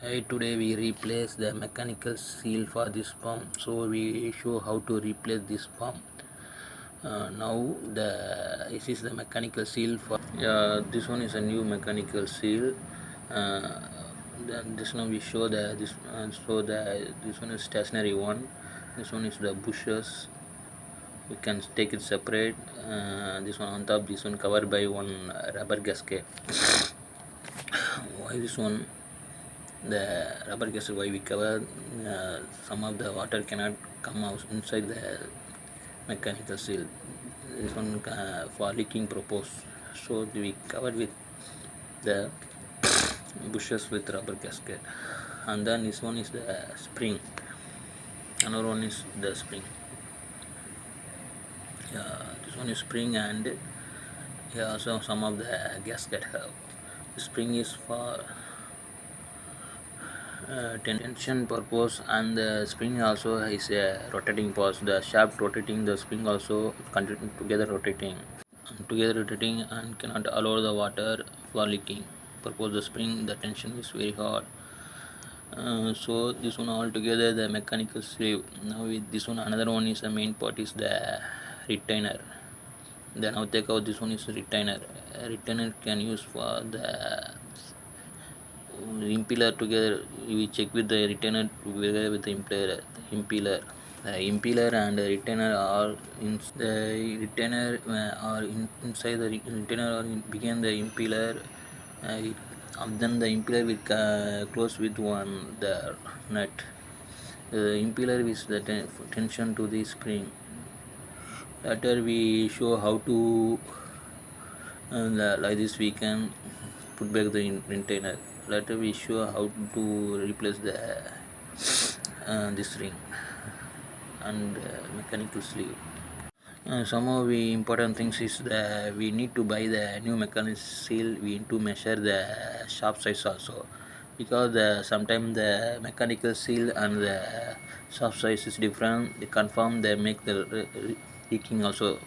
Today we replace the mechanical seal for this pump, so we show how to replace this pump. Now this is the mechanical seal for this one is a new mechanical seal. uh, this one we show this one is stationary one, this one is the bushes. We can take it separate. This one on top, this one covered by one rubber gasket. Why this one, the rubber gasket, why we cover? Some of the water cannot come out inside the mechanical seal. This one for leaking purpose, so we covered with the bushes with rubber gasket. And then this one is the spring, another one is the spring. This one is spring, and also some of the gasket have. The spring is for tension purpose, and the spring also is a rotating pulse. The shaft rotating, the spring also continue together rotating and cannot allow the water for leaking. Purpose the spring, the tension is very hard. So this one all together the mechanical sleeve. Now with this one, another one is the main part is the retainer. Then now take out this one is retainer. Retainer can use for the impeller together. We check with the retainer together with the impeller. The impeller and the retainer are in the retainer are inside the retainer or begin the impeller. Then the impeller will close with one the nut. The impeller is the tension to the spring. Later we show how to like this we can put back the retainer. Later we show how to replace the this ring and mechanical sleeve. Some of the important things is that we need to buy the new mechanical seal. We need to measure the shaft size also, because sometimes the mechanical seal and the shaft size is different. They confirm they make the leaking also,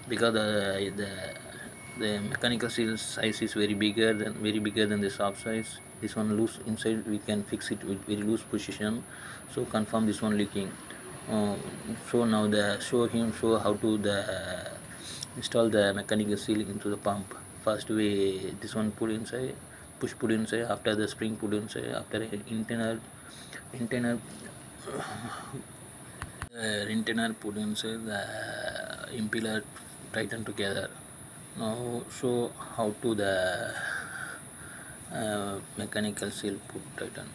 because the mechanical seal size is very bigger than the shaft size. This one loose inside, we can fix it with very loose position, so confirm this one leaking. So now show how to install the mechanical seal into the pump. First we this one put inside, put inside, after the spring put inside, after internal retainer put inside, the impeller tighten together. Now show how to the mechanical seal put tighten.